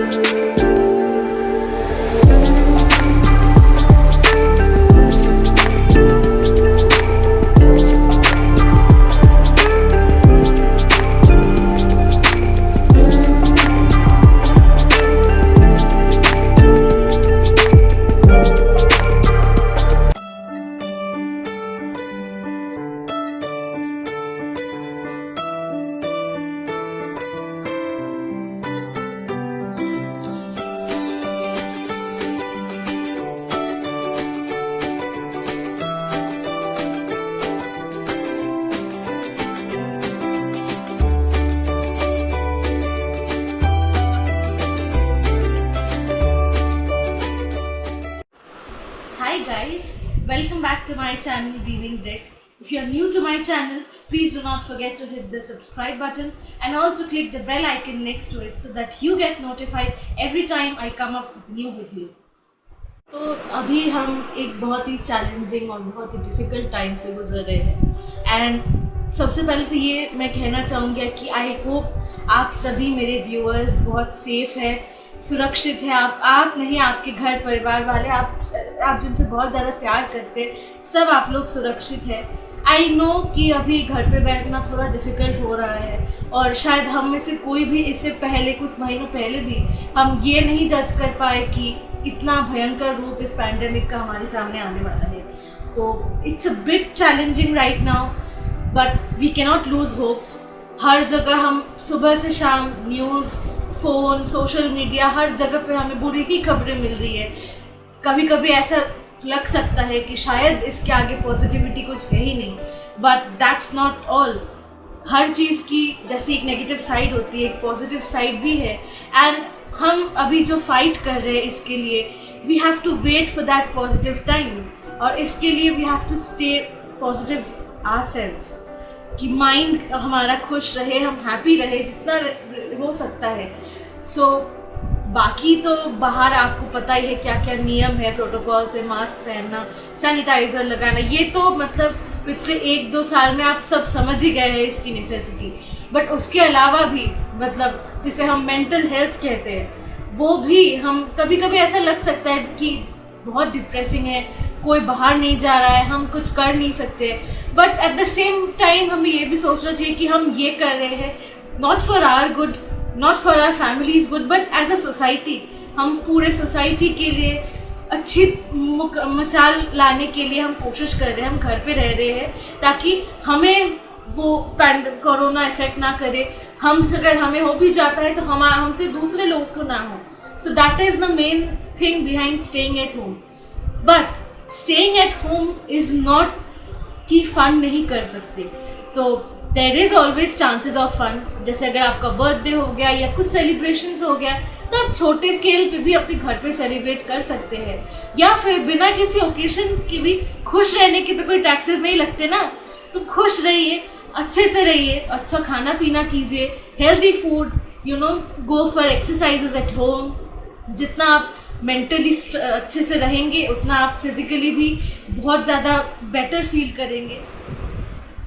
Hi guys, welcome back to my channel Weaving Deck. If you are new to my channel, please do not forget to hit the subscribe button and also click the bell icon next to it so that you get notified every time I come up with new video. तो अभी हम एक बहुत ही challenging और बहुत ही difficult time से गुजर रहे हैं एंड सबसे पहले तो ये मैं कहना चाहूँगी कि आई होप आप सभी मेरे व्यूअर्स बहुत सेफ़ है, सुरक्षित है। आप नहीं, आपके घर परिवार वाले, आप जिनसे बहुत ज़्यादा प्यार करते सब आप लोग सुरक्षित है। आई नो कि अभी घर पे बैठना थोड़ा डिफ़िकल्ट हो रहा है और शायद हम में से कोई भी इससे पहले कुछ महीनों पहले भी हम ये नहीं जज कर पाए कि इतना भयंकर रूप इस पैंडेमिक का हमारे सामने आने वाला है। तो it's a bit challenging right now but we cannot lose hopes. हर जगह हम सुबह से शाम न्यूज़, फ़ोन, सोशल मीडिया, हर जगह पे हमें बुरी ही खबरें मिल रही है। कभी कभी ऐसा लग सकता है कि शायद इसके आगे पॉजिटिविटी कुछ है ही नहीं, बट दैट्स नॉट ऑल। हर चीज़ की जैसे एक नेगेटिव साइड होती है, एक पॉजिटिव साइड भी है एंड हम अभी जो फाइट कर रहे हैं इसके लिए we have to wait for that positive time और इसके लिए we have to stay positive ourselves कि माइंड हमारा खुश रहे, हम हैप्पी रहे जितना हो सकता है। सो बाकी तो बाहर आपको पता ही है क्या क्या नियम है, प्रोटोकॉल से मास्क पहनना, सैनिटाइज़र लगाना, ये तो मतलब पिछले 1-2 साल में आप सब समझ ही गए हैं इसकी नेसेसिटी। बट उसके अलावा भी मतलब जिसे हम मेंटल हेल्थ कहते हैं वो भी हम कभी कभी ऐसा लग सकता है कि बहुत डिप्रेसिंग है, कोई बाहर नहीं जा रहा है, हम कुछ कर नहीं सकते। But at the same time हमें ये भी सोचना चाहिए कि हम ये कर रहे हैं not for our good, not for our families good but as a society. हम पूरे सोसाइटी के लिए अच्छी मिसाल लाने के लिए हम कोशिश कर रहे हैं, हम घर पे रह रहे हैं ताकि हमें वो कोरोना इफेक्ट ना करे। अगर हमें हो भी जाता है तो हमसे दूसरे लोगों को ना हो। So that is the main thing behind staying at home. But staying at home is not कि फ़न नहीं कर सकते, तो there is always chances of fun. जैसे अगर आपका बर्थडे हो गया या कुछ सेलिब्रेशंस हो गया तो आप छोटे स्केल पे भी अपने घर पे सेलिब्रेट कर सकते हैं या फिर बिना किसी ओकेशन के भी खुश रहने के तो कोई टैक्सेस नहीं लगते ना। तो खुश रहिए, अच्छे से रहिए, अच्छा खाना पीना कीजिए, healthy food, go for exercises at home. जितना आप मेंटली अच्छे से रहेंगे उतना आप फिजिकली भी बहुत ज़्यादा बेटर फील करेंगे।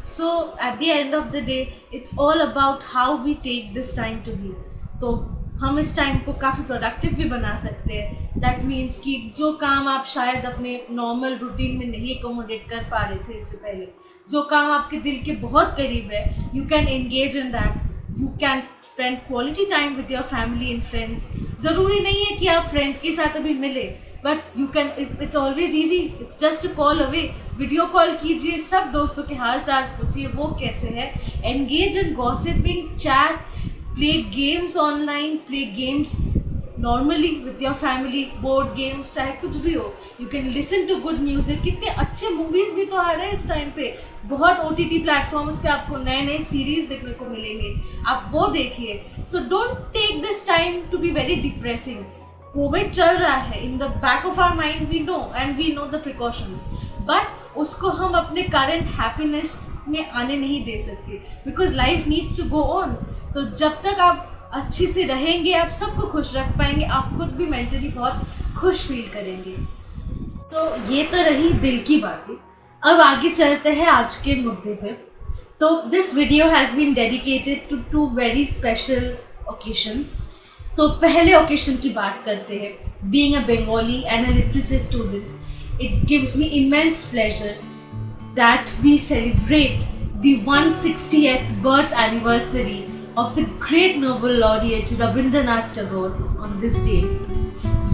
So at the end of the day it's all about how we take this time to be. तो हम इस टाइम को काफ़ी प्रोडक्टिव भी बना सकते हैं। दैट मीन्स कि जो काम आप शायद अपने नॉर्मल रूटीन में नहीं एकोमोडेट कर पा रहे थे इससे पहले, जो काम आपके दिल के बहुत करीब है, you can engage in that. You can spend quality time with your family and friends. ज़रूरी नहीं है कि आप फ्रेंड्स के साथ अभी मिले, but you can, it's always easy, it's just a call away. Video call कीजिए, सब दोस्तों के हाल चाल पूछिए वो कैसे है, engage in gossiping, chat, play games online, play games normally with your family, board games, चाहे कुछ भी हो। You can listen to good music। कितने अच्छे मूवीज़ भी तो आ रहे हैं इस टाइम पे, बहुत OTT प्लेटफॉर्म्स पे आपको नए नए सीरीज़ देखने को मिलेंगे, आप वो देखिए। So don't take this time to be very depressing. Covid चल रहा है, in the back of our mind we know and we know the precautions, but उसको हम अपने करंट हैप्पीनेस में आने नहीं दे सकते because life needs to go on. तो जब तक आप अच्छे से रहेंगे आप सबको खुश रख पाएंगे, आप खुद भी मेंटली बहुत खुश फील करेंगे। तो ये तो रही दिल की बातें। अब आगे चलते हैं आज के मुद्दे पे। तो this video has been dedicated to 2 very special occasions तो पहले ओकेशन की बात करते हैं. Being a Bengali and a literature student, it gives me immense pleasure that we celebrate the 160th birth anniversary of the great Nobel laureate Rabindranath Tagore on this day.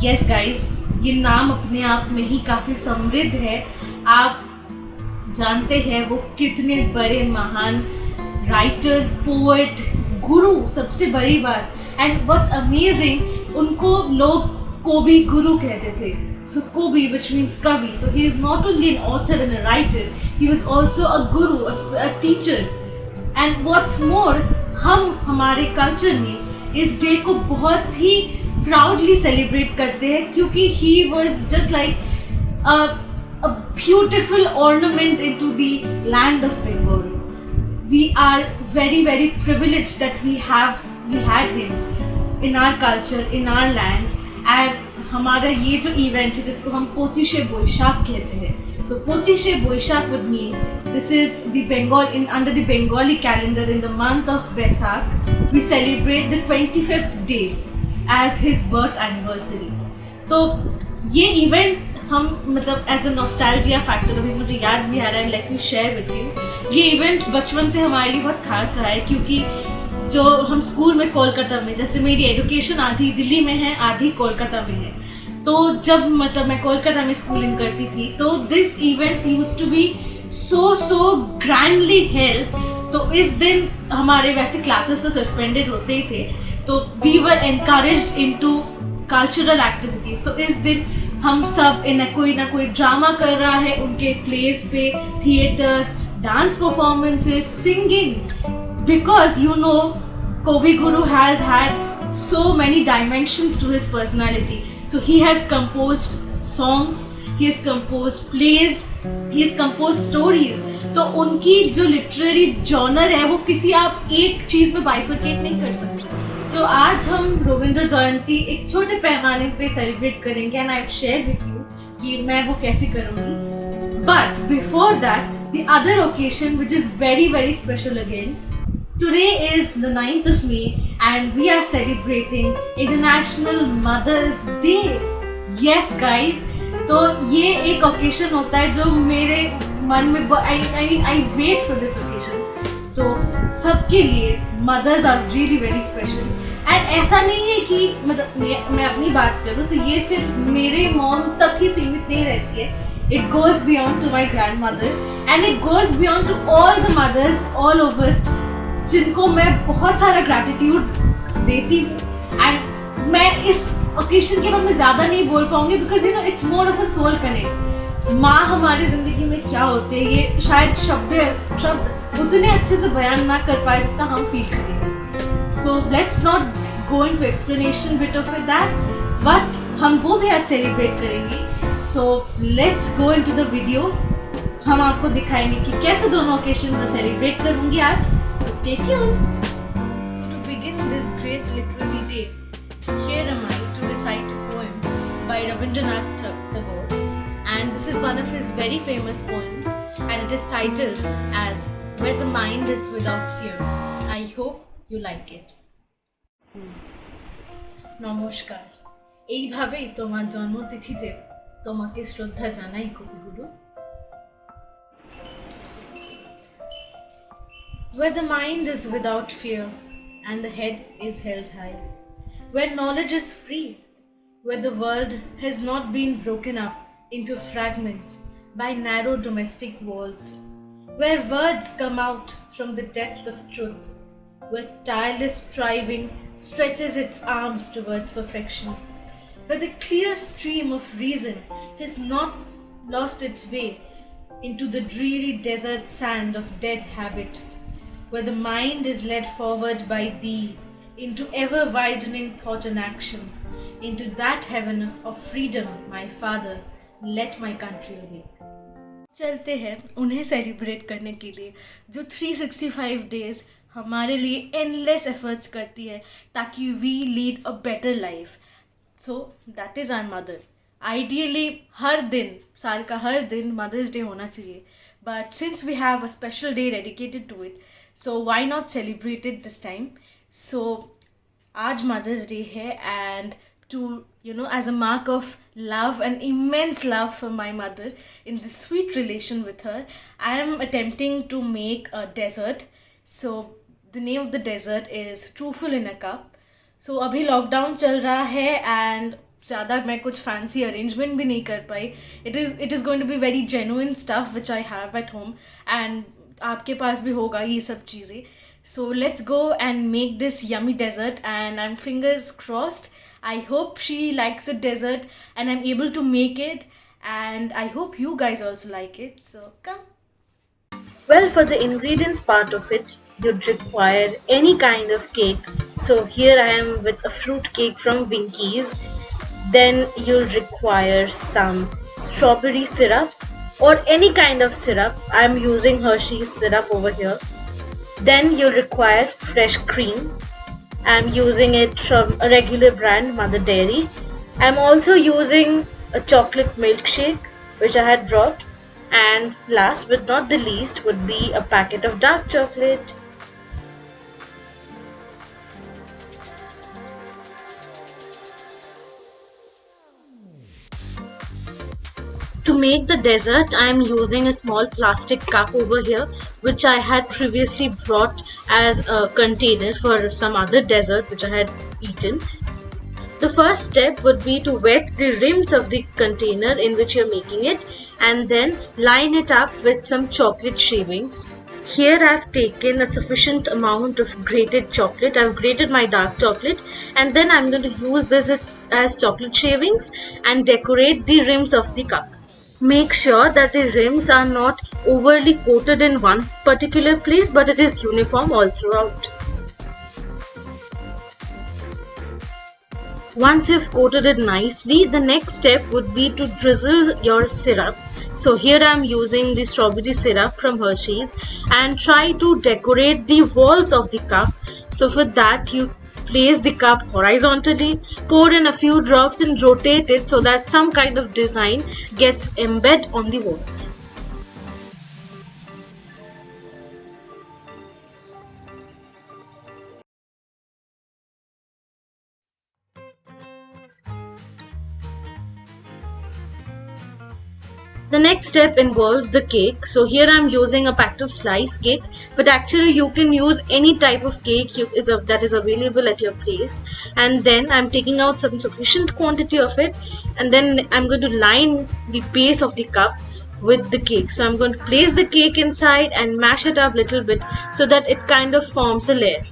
Yes guys, ये नाम अपने आप में ही काफ़ी समृद्ध है. आप जानते हैं वो कितने बड़े महान राइटर, पोएट, गुरु, सबसे बड़ी बात. एंड व्हाट्स अमेजिंग, उनको लोग कोबी गुरु कहते थे. So Kobi, which means Kavi. So he is not only an author and a writer, he was also a guru, a teacher. And what's more, हम हमारे कल्चर में इस डे को बहुत ही प्राउडली सेलिब्रेट करते हैं क्योंकि he was just like a beautiful ornament into the land of Bengal. We are very very privileged that we had him in our culture, in our land. And हमारा ये जो event है जिसको हम पोचिशे बोईशाख कहते हैं. सो Pochishe Boishakh would mean this is the Bengal under the Bengali calendar in the month of Vesak. We celebrate the 25th day as his birth anniversary. तो ये इवेंट हम मतलब एज अ नॉस्टैल्जिया फैक्टर, अभी मुझे याद भी आ रहा है, let me share with you. ये इवेंट बचपन से हमारे लिए बहुत खास रहा है क्योंकि जो हम स्कूल में कोलकाता में, जैसे मेरी एजुकेशन आधी दिल्ली में है आधी कोलकाता में है, तो जब मतलब मैं कोलकाता में स्कूलिंग करती थी तो this event used to be so grandly held. तो इस दिन हमारे वैसे क्लासेस तो सस्पेंडेड होते ही थे, तो we were encouraged into cultural activities. तो इस दिन हम सब कोई ना कोई ड्रामा कर रहा है, उनके प्लेस पे, theatres, dance performances, singing. Because you know, Kobi Guru has had so many dimensions to his personality. So he has composed songs, he has composed plays, he has composed stories. तो उनकी जो literary genre है वो किसी आप एक चीज़ में bifurcate नहीं कर सकते. तो आज हम रविंद्र जयंती एक छोटे पैमाने पे सेलिब्रेट करेंगे and I share with you कि मैं वो कैसे करूँगी. But before that the other occasion which is very very special again. Today is the 9th of May and we are celebrating International Mother's Day. Yes guys, तो ये एक occasion होता है जो मेरे मन में I wait for this occasion. तो सबके लिए mothers are really very special. And ऐसा नहीं है कि मतलब मैं अपनी बात करूँ तो ये सिर्फ मेरे mom तक ही सीमित नहीं रहती है. It goes beyond to my grandmother and it goes beyond to all the mothers all over जिनको मैं बहुत सारा ग्रैटिट्यूड देती हूँ. एंड मैं इस ओकेशन के बारे में ज़्यादा नहीं बोल पाऊंगी because you know it's more of a soul connect. माँ हमारी ज़िंदगी में क्या होते हैं ये शायद शब्द उतने अच्छे से बयान ना कर पाए जितना हम फील करेंगे. So let's not go into explanation bit of that, but हम वो भी आज सेलिब्रेट करेंगे. So let's go into the video. हम आपको दिखाएंगे कि कैसे दोनों ओकेशन को सेलिब्रेट करूँगी आज. Stay tuned. So to begin this great literary day, here am I to recite a poem by Rabindranath Tagore, and this is one of his very famous poems and it is titled as Where the Mind is Without Fear. I hope you like it. নমস্কার. এইভাবেই তোমার জন্মতিথিতে তোমাকে শ্রদ্ধা জানাই কবিগুরু. Where the mind is without fear and the head is held high, where knowledge is free, where the world has not been broken up into fragments by narrow domestic walls, where words come out from the depth of truth, where tireless striving stretches its arms towards perfection, where the clear stream of reason has not lost its way into the dreary desert sand of dead habit, where the mind is led forward by thee into ever-widening thought and action, into that heaven of freedom, my Father, let my country awake. चलते हैं उन्हें celebrate करने के लिए जो 365 days हमारे लिए endless efforts करती है ताकि we lead a better life. So that is our mother. Ideally हर दिन, साल का हर दिन मदर्स डे होना चाहिए, but since we have a special day dedicated to it, so why not celebrate it this time? So आज mother's day है and to as a mark of love and immense love for my mother in this sweet relation with her, I am attempting to make a dessert. So the name of the dessert is truffle in a cup. So अभी lockdown चल रहा है and ज़्यादा मैं कुछ fancy arrangement भी नहीं कर पाई. It is going to be very genuine stuff which I have at home and आपके पास भी होगा ये सब चीज़ें. So let's go and make this yummy dessert and I'm fingers crossed. I hope she likes the dessert and I'm able to make it, and I hope you guys also like it. So come. Well, for the ingredients part of it, you'd require any kind of cake. So here I am with a fruit cake from Winkies. Then you'll require some strawberry syrup or any kind of syrup. I'm using Hershey's syrup over here. Then you'll require fresh cream. I'm using it from a regular brand, Mother Dairy. I'm also using a chocolate milkshake which I had brought. And last but not the least would be a packet of dark chocolate. To make the dessert, I am using a small plastic cup over here, which I had previously brought as a container for some other dessert which I had eaten. The first step would be to wet the rims of the container in which you're making it and then line it up with some chocolate shavings. Here I've taken a sufficient amount of grated chocolate. I've grated my dark chocolate and then I'm going to use this as chocolate shavings and decorate the rims of the cup. Make sure that the rims are not overly coated in one particular place, but it is uniform all throughout. Once you've coated it nicely, the next step would be to drizzle your syrup. So here I am using the strawberry syrup from Hershey's and try to decorate the walls of the cup. So for that, you place the cup horizontally, pour in a few drops and rotate it so that some kind of design gets embedded on the walls. The next step involves the cake. So here I'm using a packet of sliced cake, but actually you can use any type of cake that is available at your place. And then I'm taking out some sufficient quantity of it, and then I'm going to line the base of the cup with the cake. So I'm going to place the cake inside and mash it up a little bit so that it kind of forms a layer.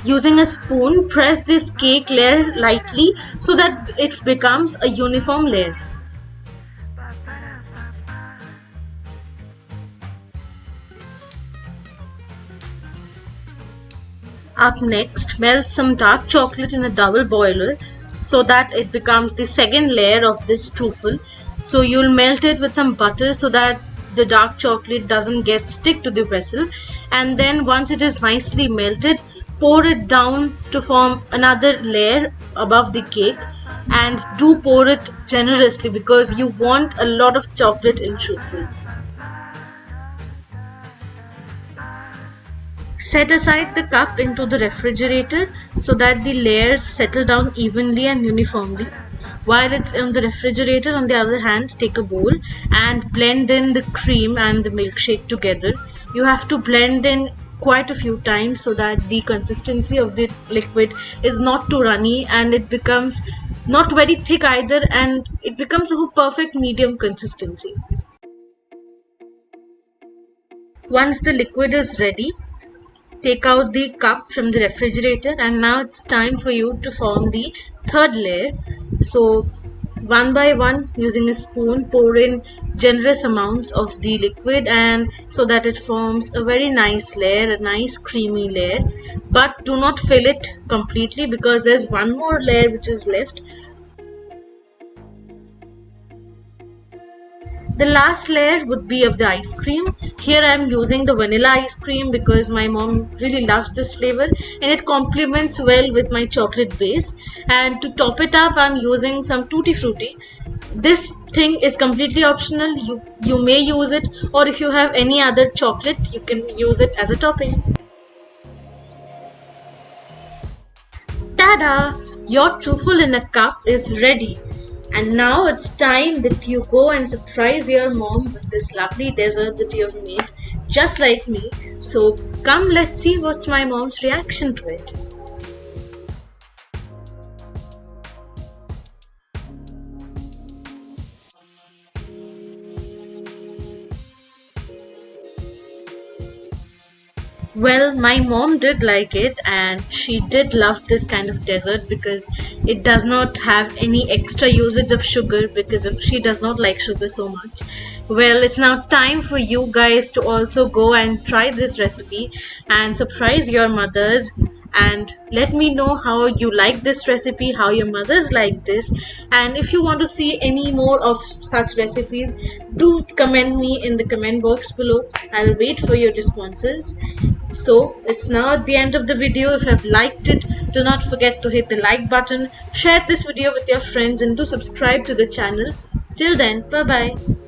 Using a spoon, press this cake layer lightly so that it becomes a uniform layer. Up next, melt some dark chocolate in a double boiler so that it becomes the second layer of this truffle. So you'll melt it with some butter so that the dark chocolate doesn't get stick to the vessel, and then once it is nicely melted, pour it down to form another layer above the cake, and do pour it generously because you want a lot of chocolate in truffle. Set aside the cup into the refrigerator so that the layers settle down evenly and uniformly. While it's in the refrigerator, on the other hand, take a bowl and blend in the cream and the milkshake together. You have to blend in quite a few times so that the consistency of the liquid is not too runny and it becomes not very thick either, and it becomes of a perfect medium consistency. Once the liquid is ready, take out the cup from the refrigerator, and now it's time for you to form the third layer. So one by one, using a spoon, pour in generous amounts of the liquid and so that it forms a very nice layer, a nice creamy layer. But do not fill it completely because there's one more layer which is left. The last layer would be of the ice cream. Here I am using the vanilla ice cream because my mom really loves this flavor and it complements well with my chocolate base. And to top it up, I'm using some Tutti Frutti. This thing is completely optional. You may use it, or if you have any other chocolate, you can use it as a topping. Tada! Your truffle in a cup is ready. And now it's time that you go and surprise your mom with this lovely dessert that you have made, just like me. So come, let's see what's my mom's reaction to it. Well, my mom did like it and she did love this kind of dessert because it does not have any extra usage of sugar because she does not like sugar so much. Well, it's now time for you guys to also go and try this recipe and surprise your mothers, and let me know how you like this recipe, how your mothers like this, and if you want to see any more of such recipes, do comment me in the comment box below. I'll wait for your responses. So it's now at the end of the video. If you have liked it, do not forget to hit the like button, share this video with your friends, and do subscribe to the channel. Till then, bye bye.